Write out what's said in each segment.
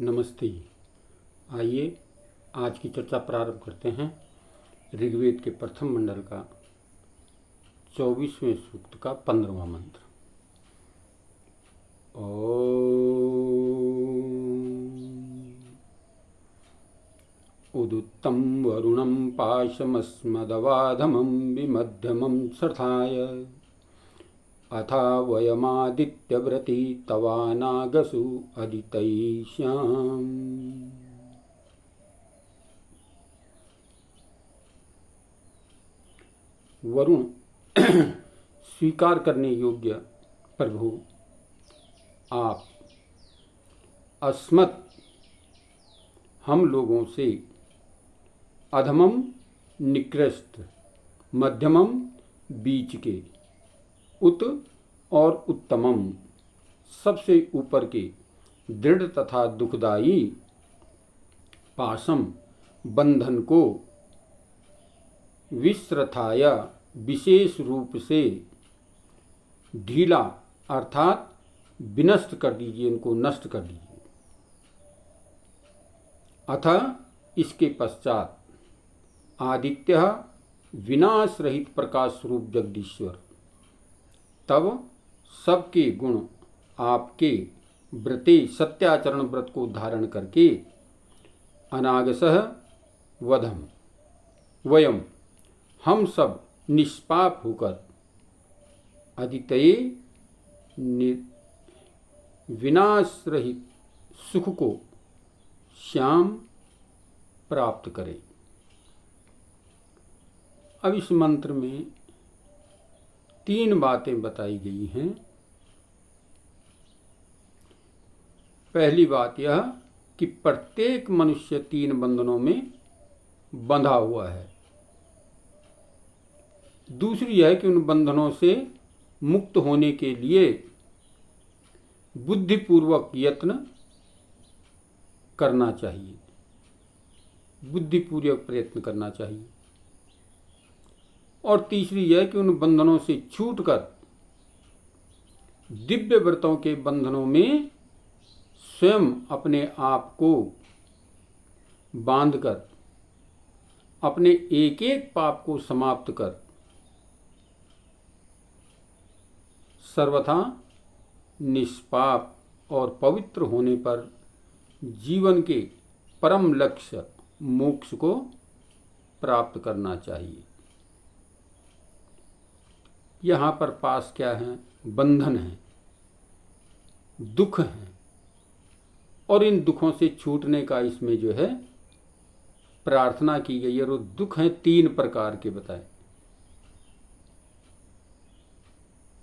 नमस्ते। आइए आज की चर्चा प्रारंभ करते हैं। ऋग्वेद के प्रथम मंडल का 24वें सूक्त का 15वां मंत्र। उदुत्तं वरुणं पाशमस्मदवाधमं विमध्यमं सर्थाय अथा वयमादित्यव्रती तवानागसु अदितैष्याम्। वरुण स्वीकार करने योग्य प्रभु आप अस्मत् हम लोगों से, अधमम निकृष्ट, मध्यमम बीच के, उत और उत्तमम सबसे ऊपर के, दृढ़ तथा दुखदायी, पाशम बंधन को, विस्रथाय विशेष रूप से, ढीला अर्थात विनष्ट कर दीजिए, इनको नष्ट कर दीजिए। अथ इसके पश्चात आदित्य विनाश रहित प्रकाश स्वरूप जगदीश्वर तब सबके गुण आपके व्रते सत्याचरण व्रत को धारण करके अनागसह वधम वयम हम सब निष्पाप होकर अदितये विनाश रहित सुख को श्याम प्राप्त करें। अब इस मंत्र में 3 बातें बताई गई हैं। पहली बात यह कि प्रत्येक मनुष्य 3 बंधनों में बंधा हुआ है। दूसरी यह कि उन बंधनों से मुक्त होने के लिए बुद्धिपूर्वक यत्न करना चाहिए, बुद्धिपूर्वक प्रयत्न करना चाहिए। और तीसरी यह कि उन बंधनों से छूटकर दिव्य व्रतों के बंधनों में स्वयं अपने आप को बांधकर अपने एक एक पाप को समाप्त कर सर्वथा निष्पाप और पवित्र होने पर जीवन के परम लक्ष्य मोक्ष को प्राप्त करना चाहिए। यहाँ पर पास क्या है? बंधन है, दुख है, और इन दुखों से छूटने का इसमें जो है प्रार्थना की गई है। और दुख हैं 3 प्रकार के बताए।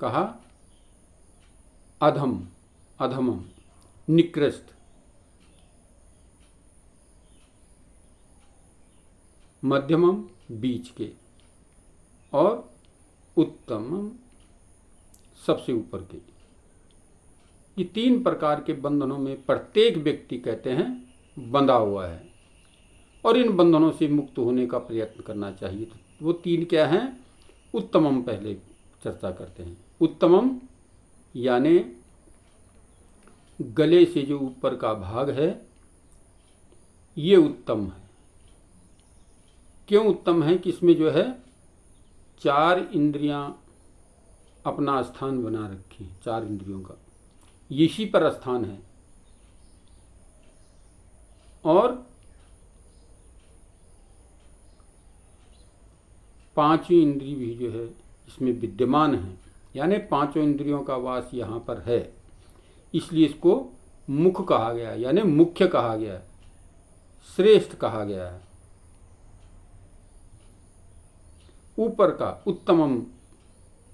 कहा अधम, अधमम, निकृष्ट, मध्यमम बीच के, और उत्तम सबसे ऊपर के। ये 3 प्रकार के बंधनों में प्रत्येक व्यक्ति कहते हैं बंधा हुआ है और इन बंधनों से मुक्त होने का प्रयत्न करना चाहिए। तो वो 3 क्या हैं? उत्तमम पहले चर्चा करते हैं। उत्तमम यानी गले से जो ऊपर का भाग है ये उत्तम है। क्यों उत्तम है? कि इसमें जो है 4 इंद्रियां अपना स्थान बना रखी हैं। 4 इंद्रियों का इसी पर स्थान है और 5वीं इंद्रिय भी जो है इसमें विद्यमान है। यानी 5 इंद्रियों का वास यहाँ पर है, इसलिए इसको मुख कहा गया, यानी मुख्य कहा गया, श्रेष्ठ कहा गया है। ऊपर का उत्तमम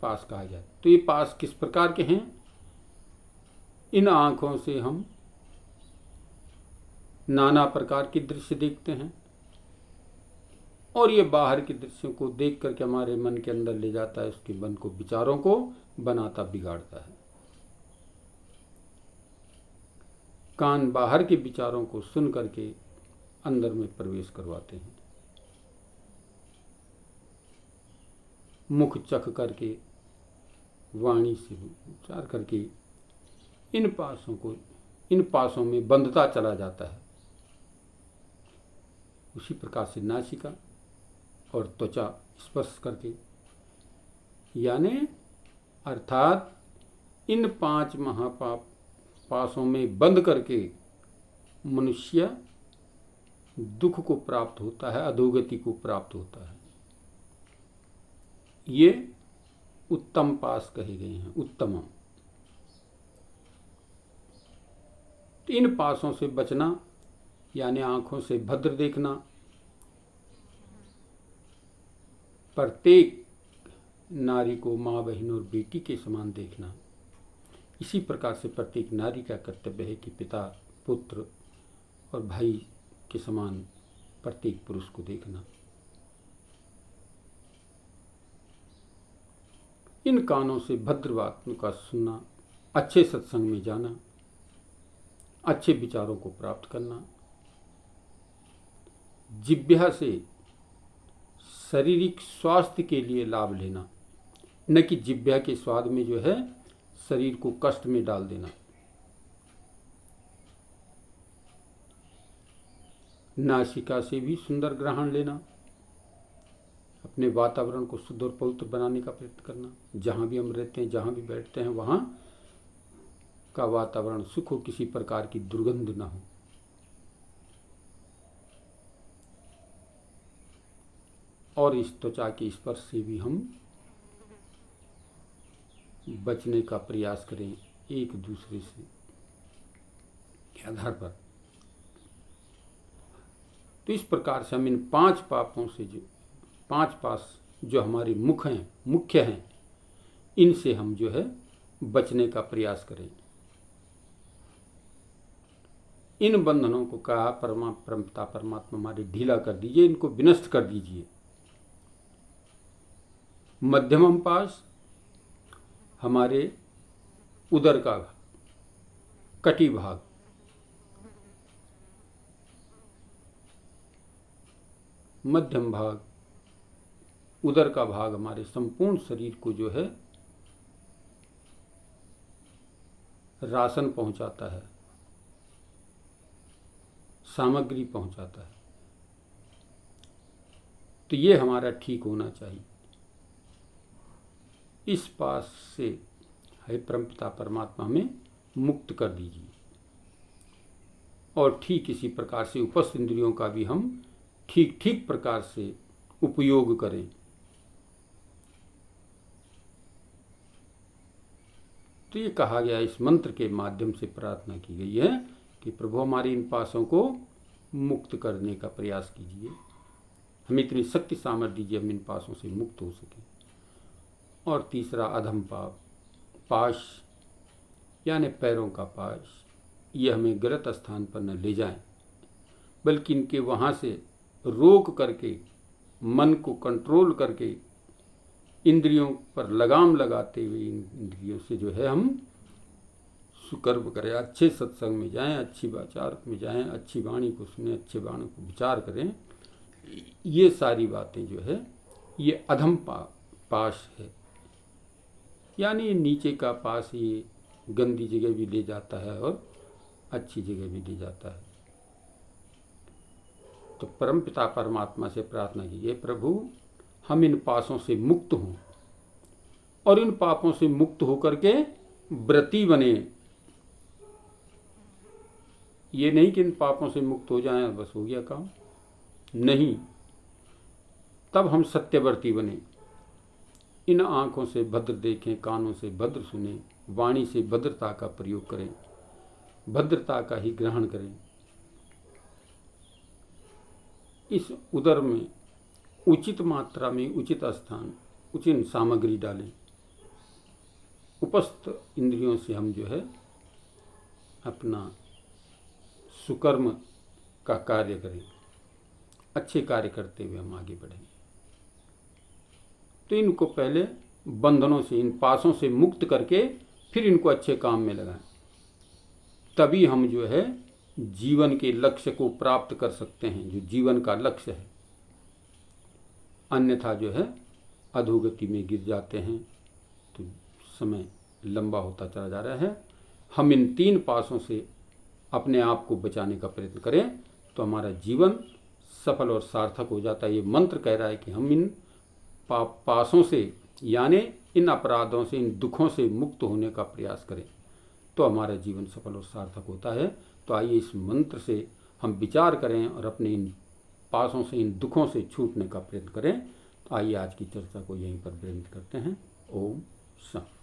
पास कहा जाए। तो ये पास किस प्रकार के हैं? इन आंखों से हम नाना प्रकार के दृश्य देखते हैं और ये बाहर के दृश्यों को देख करके हमारे मन के अंदर ले जाता है, उसके मन को, विचारों को बनाता, बिगाड़ता है। कान बाहर के विचारों को सुन करके अंदर में प्रवेश करवाते हैं। मुख चख करके, वाणी से उच्चार करके इन पासों को इन पासों में बंधता चला जाता है। उसी प्रकार से नासिका और त्वचा स्पर्श करके, यानी अर्थात इन 5 महापाप पासों में बंध करके मनुष्य दुख को प्राप्त होता है, अधोगति को प्राप्त होता है। ये उत्तम पास कहे गए हैं, उत्तमम। तो इन पासों से बचना यानी आंखों से भद्र देखना, प्रत्येक नारी को माँ, बहन और बेटी के समान देखना। इसी प्रकार से प्रत्येक नारी का कर्तव्य है कि पिता, पुत्र और भाई के समान प्रत्येक पुरुष को देखना। इन कानों से भद्र बातों का सुनना, अच्छे सत्संग में जाना, अच्छे विचारों को प्राप्त करना। जिह्वा से शारीरिक स्वास्थ्य के लिए लाभ लेना, न कि जिह्वा के स्वाद में जो है शरीर को कष्ट में डाल देना। नासिका से भी सुंदर ग्रहण लेना, अपने वातावरण को शुद्ध और पवित्र बनाने का प्रयत्न करना। जहाँ भी हम रहते हैं, जहाँ भी बैठते हैं, वहाँ का वातावरण सुख हो, किसी प्रकार की दुर्गंध न हो। और इस त्वचा के स्पर्श से भी हम बचने का प्रयास करें एक दूसरे से के आधार पर। तो इस प्रकार से हम इन 5 पापों से, जो 5 पास जो हमारे मुख्य हैं, इनसे हम जो है बचने का प्रयास करें। इन बंधनों को कहा परमपिता परमात्मा हमारे ढीला कर दीजिए, इनको विनष्ट कर दीजिए। मध्यमम पास हमारे उदर का कटी भाग, मध्यम भाग, उदर का भाग हमारे संपूर्ण शरीर को जो है राशन पहुंचाता है, सामग्री पहुंचाता है। तो ये हमारा ठीक होना चाहिए। इस पास से है परमपिता परमात्मा हमें मुक्त कर दीजिए। और ठीक इसी प्रकार से उपस्थ इंद्रियों का भी हम ठीक ठीक प्रकार से उपयोग करें। तो ये कहा गया, इस मंत्र के माध्यम से प्रार्थना की गई है कि प्रभु हमारी इन पासों को मुक्त करने का प्रयास कीजिए, हमें इतनी शक्ति सामर्थ्य दीजिए हम इन पासों से मुक्त हो सके। और तीसरा अधम पाप, पाश यानी पैरों का पाश, ये हमें गलत स्थान पर न ले जाएं, बल्कि इनके वहाँ से रोक करके, मन को कंट्रोल करके, इंद्रियों पर लगाम लगाते हुए इन इंद्रियों से जो है हम सुकर्म करें, अच्छे सत्संग में जाएं, अच्छी विचार में जाएं, अच्छी वाणी को सुने, अच्छे वाणी को विचार करें। ये सारी बातें जो है ये अधम पाश है, यानी नीचे का पास ये गंदी जगह भी ले जाता है और अच्छी जगह भी ले जाता है। तो परमपिता परमात्मा से प्रार्थना कीजिए, प्रभु हम इन पासों से मुक्त हों और इन पापों से मुक्त होकर के व्रती बने। ये नहीं कि इन पापों से मुक्त हो जाएं बस हो गया काम, नहीं, तब हम सत्यव्रती बने। इन आँखों से भद्र देखें, कानों से भद्र सुने, वाणी से भद्रता का प्रयोग करें, भद्रता का ही ग्रहण करें। इस उदर में उचित मात्रा में उचित स्थान, उचित सामग्री डालें। उपस्थ इंद्रियों से हम जो है अपना सुकर्म का कार्य करें, अच्छे कार्य करते हुए हम आगे बढ़ें। तो इनको पहले बंधनों से, इन पासों से मुक्त करके फिर इनको अच्छे काम में लगाएं, तभी हम जो है जीवन के लक्ष्य को प्राप्त कर सकते हैं, जो जीवन का लक्ष्य है। अन्यथा जो है अधोगति में गिर जाते हैं, तो समय लंबा होता चला जा रहा है। हम इन 3 पासों से अपने आप को बचाने का प्रयत्न करें तो हमारा जीवन सफल और सार्थक हो जाता है। ये मंत्र कह रहा है कि हम इन पासों से यानी इन अपराधों से, इन दुखों से मुक्त होने का प्रयास करें तो हमारा जीवन सफल और सार्थक होता है। तो आइए इस मंत्र से हम विचार करें और अपने इन पासों से, इन दुखों से छूटने का प्रयत्न करें। तो आइए आज की चर्चा को यहीं पर विराम करते हैं। ओम शांति।